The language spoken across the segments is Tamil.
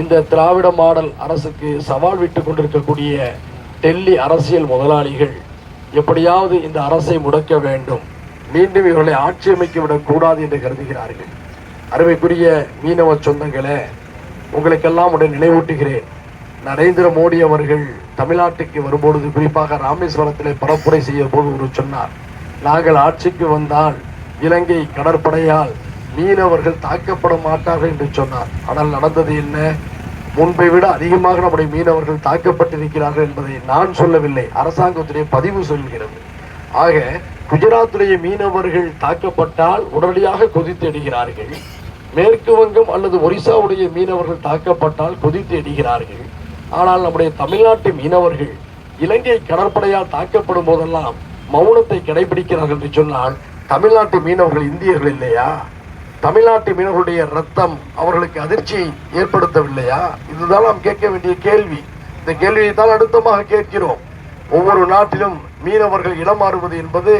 இந்த திராவிட மாடல் அரசுக்கு சவால் விட்டு கொண்டிருக்கக்கூடிய டெல்லி அரசியல் முதலாளிகள் எப்படியாவது இந்த அரசை முடக்க வேண்டும், மீண்டும் இவர்களை ஆட்சி அமைக்க விடக்கூடாது என்று கருதுகிறார்கள். அருமைக்குரிய மீனவ சொந்தங்களே, உங்களுக்கெல்லாம் உடனே நினைவூட்டுகிறேன். நரேந்திர மோடி அவர்கள் தமிழ்நாட்டுக்கு வரும்பொழுது, குறிப்பாக ராமேஸ்வரத்திலே பரப்புரை செய்ய போது ஒரு சொன்னார், நாங்கள் ஆட்சிக்கு வந்தால் இலங்கை கடற்படையால் மீனவர்கள் தாக்கப்பட மாட்டார்கள் என்று சொன்னார். ஆனால் நடந்தது என்ன? முன்பை விட அதிகமாக நம்முடைய மீனவர்கள் தாக்கப்பட்டிருக்கிறார்கள் என்பதை நான் சொல்லவில்லை, அரசாங்கத்துடைய பதிவு சொல்கிறது. ஆக குஜராத்துடைய மீனவர்கள் தாக்கப்பட்டால் உடனடியாக கொதித்து அடிக்கிறார்கள். மேற்கு வங்கம் அல்லது ஒரிசாவுடைய மீனவர்கள் தாக்கப்பட்டால் கொதித்து அடிக்கிறார்கள். ஆனால் நம்முடைய தமிழ்நாட்டு மீனவர்கள் இலங்கை கடற்படையால் தாக்கப்படும் போதெல்லாம் மௌனத்தை கடைபிடிக்கிறார்கள் என்று சொன்னால், தமிழ்நாட்டு மீனவர்கள் இந்தியர்கள் இல்லையா? தமிழ்நாட்டு மீனவர்களுடைய ரத்தம் அவர்களுக்கு அதிர்ச்சியை ஏற்படுத்தவில்லையா? இதுதான் நாம் கேட்க வேண்டிய கேள்வி. இந்த கேள்வியை தான் அழுத்தமாக கேட்கிறோம். ஒவ்வொரு நாட்டிலும் மீனவர்கள் இடம் மாறுவது என்பது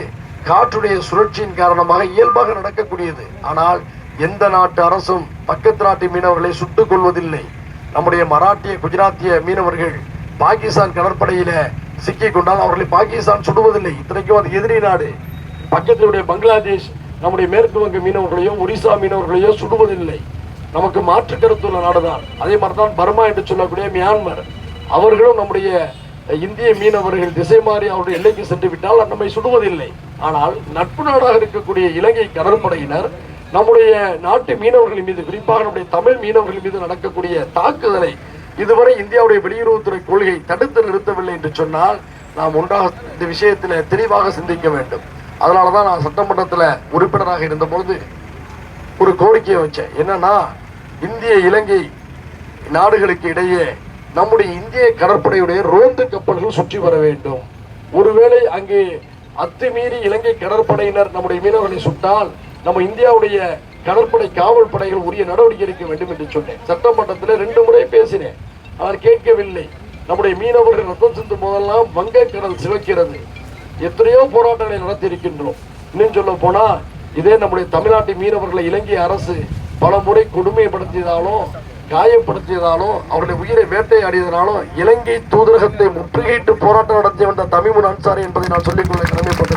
காற்றுடைய சுழற்சியின் காரணமாக இயல்பாக நடக்கக்கூடியது. ஆனால் எந்த நாட்டு அரசும் பக்கத்து நாட்டு மீனவர்களை சுட்டுக் கொள்வதில்லை. நம்முடைய மராட்டிய குஜராத்திய மீனவர்கள் பாகிஸ்தான் கடற்படையில சிக்கிக் கொண்டால் அவர்களை பாகிஸ்தான் சுடுவதில்லை. இத்தனைக்கும் அது எதிரி நாடு. பக்கத்தினுடைய பங்களாதேஷ் நம்முடைய மேற்கு வங்க மீனவர்களையோ ஒரிசா மீனவர்களையோ சுடுவதில்லை. நமக்கு மாற்று கருத்துள்ள நாடுதான். அதே மாதிரிதான் பர்மா என்று சொல்லக்கூடிய மியான்மர், அவர்களும் நம்முடைய இந்திய மீனவர்கள் திசை மாறி அவருடைய எல்லைக்கு சென்று விட்டால் நம்மை சுடுவதில்லை. ஆனால் நட்பு நாடாக இருக்கக்கூடிய இலங்கை கடற்படையினர் நம்முடைய நாட்டு மீனவர்கள் மீது, குறிப்பாக நம்முடைய தமிழ் மீனவர்கள் மீது நடக்கக்கூடிய தாக்குதலை இதுவரை இந்தியாவுடைய வெளியுறவுத்துறை கொள்கை தடுத்து நிறுத்தவில்லை என்று சொன்னால், நாம் ஒன்றாக இந்த விஷயத்தில் தெளிவாக சிந்திக்க வேண்டும். அதனாலதான் நான் சட்டமன்றத்தில் உறுப்பினராக இருந்தபொழுது ஒரு கோரிக்கையை வச்சேன். என்னன்னா, இந்திய இலங்கை நாடுகளுக்கு இடையே நம்முடைய இந்திய கடற்படையுடைய ரோந்து கப்பல்கள் சுற்றி வர வேண்டும். ஒருவேளை அங்கே அத்துமீறி இலங்கை கடற்படையினர் நம்முடைய மீனவர்களை சுட்டால் நம்ம இந்தியாவுடைய கடற்படை காவல் படைகள் உரிய நடவடிக்கை எடுக்க வேண்டும் என்று சொன்னேன். சட்டமன்றத்தில் 2 முறை பேசினேன், அவர் கேட்கவில்லை. நம்முடைய மீனவர்கள் ரத்தம் சிந்தும் போதெல்லாம் வங்கக்கடல் சிவக்கிறது. எத்தனையோ போராட்டங்களை நடத்தி இருக்கின்றோம். இன்னும் சொல்ல போனா, இதே நம்முடைய தமிழ்நாட்டு மீனவர்களை இலங்கை அரசு பல முறை கொடுமைப்படுத்தியதாலும் காயப்படுத்தியதாலும் அவருடைய உயிரை வேட்டையாடியதாலும் இலங்கை தூதரகத்தை முற்றுகையிட்டு போராட்டம் நடத்தி வந்த தமிமுன் அன்சாரி என்பதை நான் சொல்லிக்கொள்ள கடமைப்பட்டேன்.